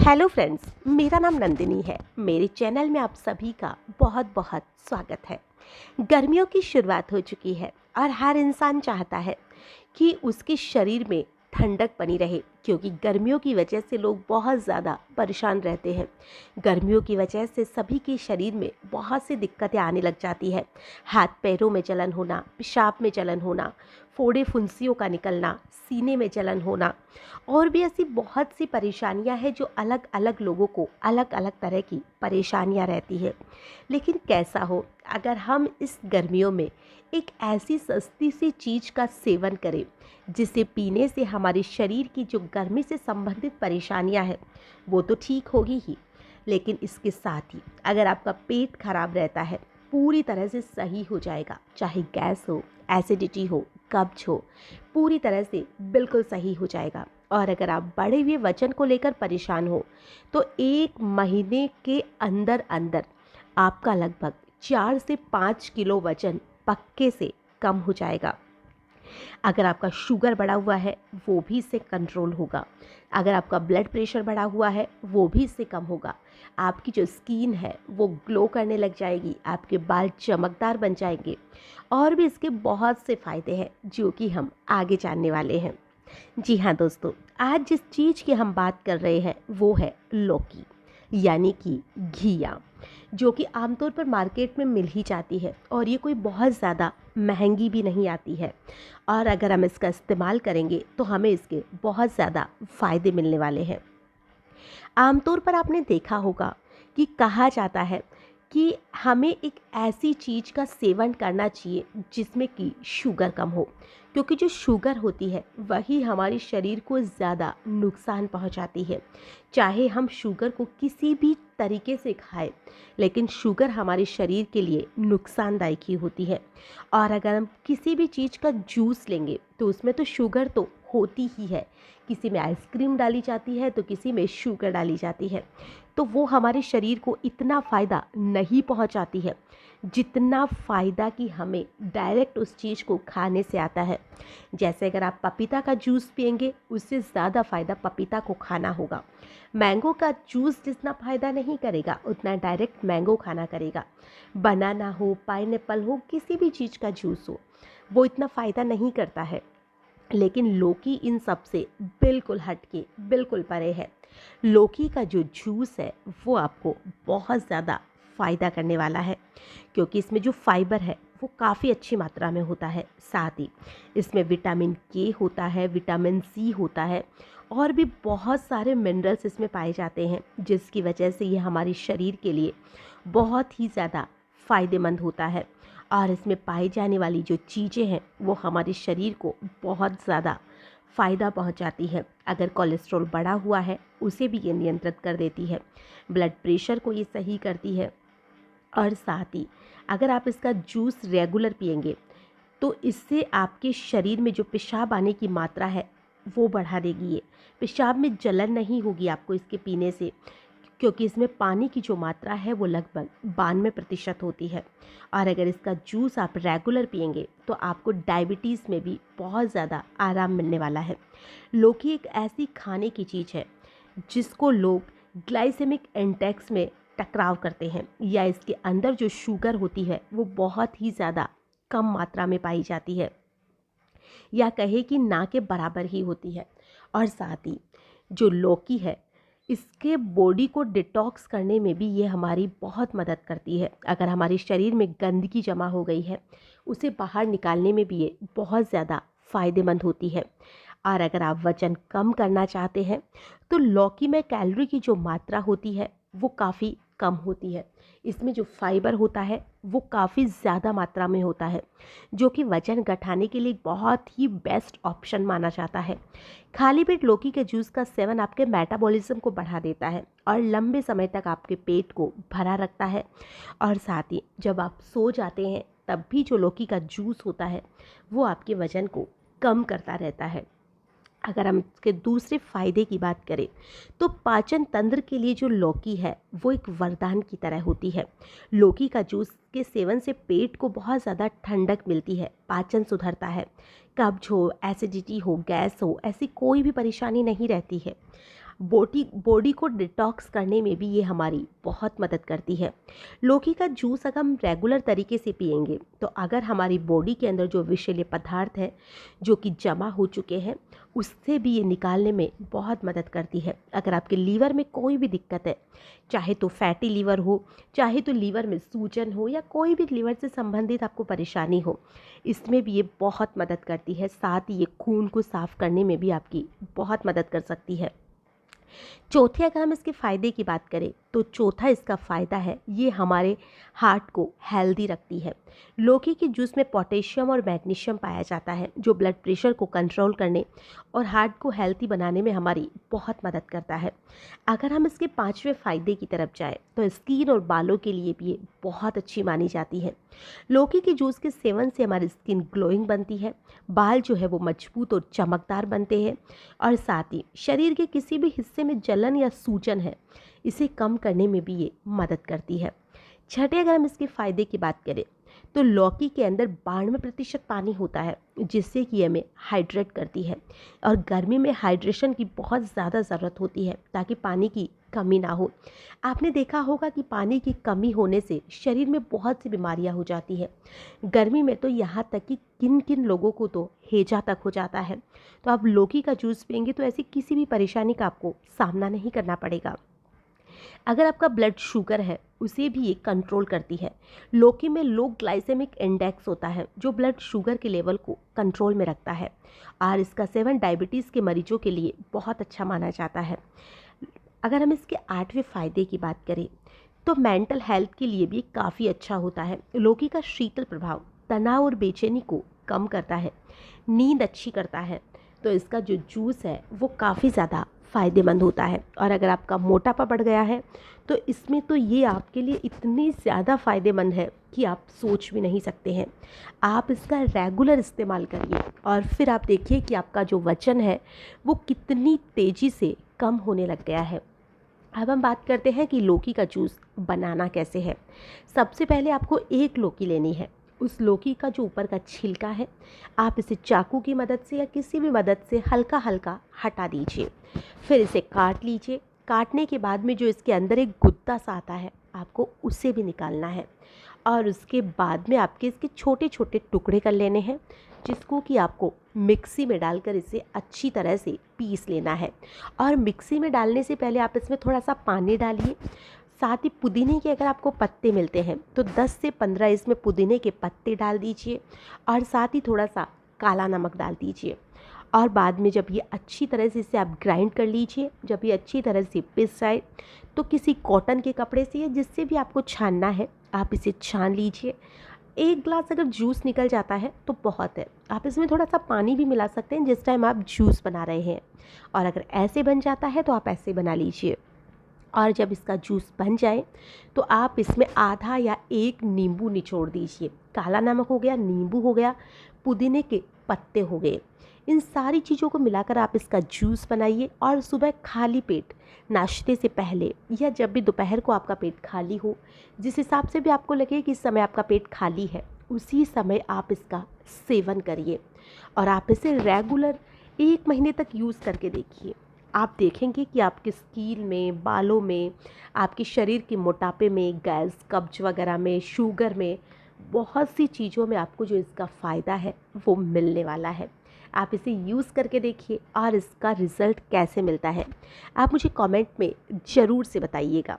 Hello friends, मेरा नाम नंदिनी है। मेरे चैनल में आप सभी का बहुत बहुत स्वागत है। गर्मियों की शुरुआत हो चुकी है और हर इंसान चाहता है कि उसके शरीर में ठंडक बनी रहे, क्योंकि गर्मियों की वजह से लोग बहुत ज़्यादा परेशान रहते हैं। गर्मियों की वजह से सभी के शरीर में बहुत सी दिक्कतें आने लग जाती है। हाथ पैरों में जलन होना, पेशाब में जलन होना, फोड़े फुंसियों का निकलना, सीने में जलन होना और भी ऐसी बहुत सी परेशानियां हैं जो अलग अलग लोगों को अलग अलग तरह की परेशानियां रहती है। लेकिन कैसा हो, अगर हम इस गर्मियों में एक ऐसी सस्ती सी चीज़ का सेवन करें जिसे पीने से हमारे शरीर की जो गर्मी से संबंधित परेशानियां हैं वो तो ठीक होगी ही, लेकिन इसके साथ ही अगर आपका पेट खराब रहता है पूरी तरह से सही हो जाएगा। चाहे गैस हो, एसिडिटी हो, कब्ज हो, पूरी तरह से बिल्कुल सही हो जाएगा। और अगर आप बढ़े हुए वजन को लेकर परेशान हो तो 1 महीने के अंदर अंदर आपका लगभग 4 से 5 किलो वजन पक्के से कम हो जाएगा। अगर आपका शुगर बढ़ा हुआ है वो भी इससे कंट्रोल होगा। अगर आपका ब्लड प्रेशर बढ़ा हुआ है वो भी इससे कम होगा। आपकी जो स्किन है वो ग्लो करने लग जाएगी, आपके बाल चमकदार बन जाएंगे और भी इसके बहुत से फ़ायदे हैं जो कि हम आगे जानने वाले हैं। जी हाँ दोस्तों, आज जिस चीज़ की हम बात कर रहे हैं वो है लौकी, यानी कि घिया, जो कि आमतौर पर मार्केट में मिल ही जाती है और ये कोई बहुत ज़्यादा महंगी भी नहीं आती है। और अगर हम इसका इस्तेमाल करेंगे तो हमें इसके बहुत ज़्यादा फ़ायदे मिलने वाले हैं। आमतौर पर आपने देखा होगा कि कहा जाता है कि हमें एक ऐसी चीज़ का सेवन करना चाहिए जिसमें कि शुगर कम हो, क्योंकि जो शुगर होती है वही हमारे शरीर को ज़्यादा नुकसान पहुंचाती है। चाहे हम शुगर को किसी भी तरीके से खाएं, लेकिन शुगर हमारे शरीर के लिए नुकसानदायक ही होती है। और अगर हम किसी भी चीज़ का जूस लेंगे तो उसमें तो शुगर तो होती ही है। किसी में आइसक्रीम डाली जाती है तो किसी में शुगर डाली जाती है, तो वो हमारे शरीर को इतना फ़ायदा नहीं पहुंचाती है जितना फ़ायदा कि हमें डायरेक्ट उस चीज़ को खाने से आता है। जैसे अगर आप पपीता का जूस पिएंगे उससे ज़्यादा फ़ायदा पपीता को खाना होगा। मैंगो का जूस जितना फ़ायदा नहीं करेगा उतना डायरेक्ट मैंगो खाना करेगा। बनाना हो, पाइनएप्पल हो, किसी भी चीज़ का जूस हो, वो इतना फ़ायदा नहीं करता है। लेकिन लौकी इन सब से बिल्कुल हटके, बिल्कुल परे है। लौकी का जो जूस है वो आपको बहुत ज़्यादा फ़ायदा करने वाला है, क्योंकि इसमें जो फाइबर है वो काफ़ी अच्छी मात्रा में होता है। साथ ही इसमें विटामिन के होता है, विटामिन सी होता है और भी बहुत सारे मिनरल्स इसमें पाए जाते हैं, जिसकी वजह से ये हमारे शरीर के लिए बहुत ही ज़्यादा फ़ायदेमंद होता है। और इसमें पाई जाने वाली जो चीज़ें हैं वो हमारे शरीर को बहुत ज़्यादा फ़ायदा पहुंचाती है। अगर कोलेस्ट्रॉल बढ़ा हुआ है उसे भी ये नियंत्रित कर देती है, ब्लड प्रेशर को ये सही करती है। और साथ ही अगर आप इसका जूस रेगुलर पिएंगे तो इससे आपके शरीर में जो पेशाब आने की मात्रा है वो बढ़ा देगी। ये पेशाब में जलन नहीं होगी आपको इसके पीने से, क्योंकि इसमें पानी की जो मात्रा है वो लगभग 92% होती है। और अगर इसका जूस आप रेगुलर पिएंगे तो आपको डायबिटीज़ में भी बहुत ज़्यादा आराम मिलने वाला है। लौकी एक ऐसी खाने की चीज़ है जिसको लोग ग्लाइसेमिक इंडेक्स में टकराव करते हैं, या इसके अंदर जो शुगर होती है वो बहुत ही ज़्यादा कम मात्रा में पाई जाती है, या कहे कि ना के बराबर ही होती है। और साथ ही जो लौकी है इसके बॉडी को डिटॉक्स करने में भी ये हमारी बहुत मदद करती है। अगर हमारे शरीर में गंदगी जमा हो गई है उसे बाहर निकालने में भी ये बहुत ज़्यादा फ़ायदेमंद होती है। और अगर आप वज़न कम करना चाहते हैं तो लौकी में कैलोरी की जो मात्रा होती है वो काफ़ी कम होती है। इसमें जो फाइबर होता है वो काफ़ी ज़्यादा मात्रा में होता है, जो कि वज़न घटाने के लिए बहुत ही बेस्ट ऑप्शन माना जाता है। खाली पेट लौकी के जूस का सेवन आपके मेटाबॉलिज्म को बढ़ा देता है और लंबे समय तक आपके पेट को भरा रखता है। और साथ ही जब आप सो जाते हैं तब भी जो लौकी का जूस होता है वो आपके वज़न को कम करता रहता है। अगर हम इसके दूसरे फ़ायदे की बात करें तो पाचन तंत्र के लिए जो लौकी है वो एक वरदान की तरह होती है। लौकी का जूस के सेवन से पेट को बहुत ज़्यादा ठंडक मिलती है, पाचन सुधरता है, कब्ज हो, एसिडिटी हो, गैस हो, ऐसी कोई भी परेशानी नहीं रहती है। बॉडी बॉडी को डिटॉक्स करने में भी ये हमारी बहुत मदद करती है। लौकी का जूस अगर हम रेगुलर तरीके से पिएंगे तो अगर हमारी बॉडी के अंदर जो विषैले पदार्थ हैं जो कि जमा हो चुके हैं उससे भी ये निकालने में बहुत मदद करती है। अगर आपके लीवर में कोई भी दिक्कत है, चाहे तो फैटी लीवर हो, चाहे तो लीवर में सूजन हो, या कोई भी लीवर से संबंधित आपको परेशानी हो, इसमें भी ये बहुत मदद करती है। साथ ही ये खून को साफ़ करने में भी आपकी बहुत मदद कर सकती है। चौथे अगर हम इसके फ़ायदे की बात करें तो चौथा इसका फ़ायदा है ये हमारे हार्ट को हेल्दी रखती है। लौकी के जूस में पोटेशियम और मैग्नीशियम पाया जाता है जो ब्लड प्रेशर को कंट्रोल करने और हार्ट को हेल्दी बनाने में हमारी बहुत मदद करता है। अगर हम इसके पांचवें फ़ायदे की तरफ जाए तो स्किन और बालों के लिए भी ये बहुत अच्छी मानी जाती है। लौकी के जूस के सेवन से हमारी स्किन ग्लोइंग बनती है, बाल जो है वो मजबूत और चमकदार बनते हैं, और साथ ही शरीर के किसी भी हिस्से में जलन या सूजन है इसे कम करने में भी ये मदद करती है। छठे अगर हम इसके फ़ायदे की बात करें तो लौकी के अंदर 92% पानी होता है जिससे कि हमें हाइड्रेट करती है, और गर्मी में हाइड्रेशन की बहुत ज़्यादा ज़रूरत होती है ताकि पानी की कमी ना हो। आपने देखा होगा कि पानी की कमी होने से शरीर में बहुत सी बीमारियां हो जाती है। गर्मी में तो यहाँ तक कि किन किन लोगों को तो हैजा तक हो जाता है। तो आप लौकी का जूस पिएंगे तो ऐसी किसी भी परेशानी का आपको सामना नहीं करना पड़ेगा। अगर आपका ब्लड शुगर है उसे भी ये कंट्रोल करती है। लौकी में लो ग्लाइसेमिक इंडेक्स होता है जो ब्लड शुगर के लेवल को कंट्रोल में रखता है, और इसका सेवन डायबिटीज़ के मरीजों के लिए बहुत अच्छा माना जाता है। अगर हम इसके आठवें फ़ायदे की बात करें तो मेंटल हेल्थ के लिए भी काफ़ी अच्छा होता है। लौकी का शीतल प्रभाव तनाव और बेचैनी को कम करता है, नींद अच्छी करता है। तो इसका जो जूस है वो काफ़ी ज़्यादा फ़ायदेमंद होता है। और अगर आपका मोटापा बढ़ गया है तो इसमें तो ये आपके लिए इतनी ज़्यादा फ़ायदेमंद है कि आप सोच भी नहीं सकते हैं। आप इसका रेगुलर इस्तेमाल करिए और फिर आप देखिए कि आपका जो वज़न है वो कितनी तेज़ी से कम होने लग गया है। अब हम बात करते हैं कि लौकी का जूस बनाना कैसे है। सबसे पहले आपको एक लौकी लेनी है। उस लौकी का जो ऊपर का छिलका है आप इसे चाकू की मदद से या किसी भी मदद से हल्का हल्का हटा दीजिए। फिर इसे काट लीजिए। काटने के बाद में जो इसके अंदर एक गुद्दा सा आता है आपको उसे भी निकालना है, और उसके बाद में आपके इसके छोटे छोटे टुकड़े कर लेने हैं जिसको कि आपको मिक्सी में डालकर इसे अच्छी तरह से पीस लेना है। और मिक्सी में डालने से पहले आप इसमें थोड़ा सा पानी डालिए। साथ ही पुदीने के अगर आपको पत्ते मिलते हैं तो 10 से 15 इसमें पुदीने के पत्ते डाल दीजिए, और साथ ही थोड़ा सा काला नमक डाल दीजिए। और बाद में जब ये अच्छी तरह से इसे आप ग्राइंड कर लीजिए, जब ये अच्छी तरह से पिस जाए तो किसी कॉटन के कपड़े से या जिससे भी आपको छानना है आप इसे छान लीजिए। एक ग्लास अगर जूस निकल जाता है तो बहुत है। आप इसमें थोड़ा सा पानी भी मिला सकते हैं जिस टाइम आप जूस बना रहे हैं, और अगर ऐसे बन जाता है तो आप ऐसे बना लीजिए। और जब इसका जूस बन जाए तो आप इसमें आधा या एक नींबू निचोड़ दीजिए। काला नमक हो गया, नींबू हो गया, पुदीने के पत्ते हो गए, इन सारी चीज़ों को मिलाकर आप इसका जूस बनाइए। और सुबह खाली पेट नाश्ते से पहले या जब भी दोपहर को आपका पेट खाली हो, जिस हिसाब से भी आपको लगे कि इस समय आपका पेट खाली है, उसी समय आप इसका सेवन करिए। और आप इसे रेगुलर 1 महीने तक यूज़ करके देखिए। आप देखेंगे कि आपकी स्किन में, बालों में, आपके शरीर के मोटापे में, गैस, कब्ज वगैरह में, शुगर में, बहुत सी चीज़ों में आपको जो इसका फ़ायदा है वो मिलने वाला है। आप इसे यूज़ करके देखिए और इसका रिज़ल्ट कैसे मिलता है आप मुझे कमेंट में ज़रूर से बताइएगा।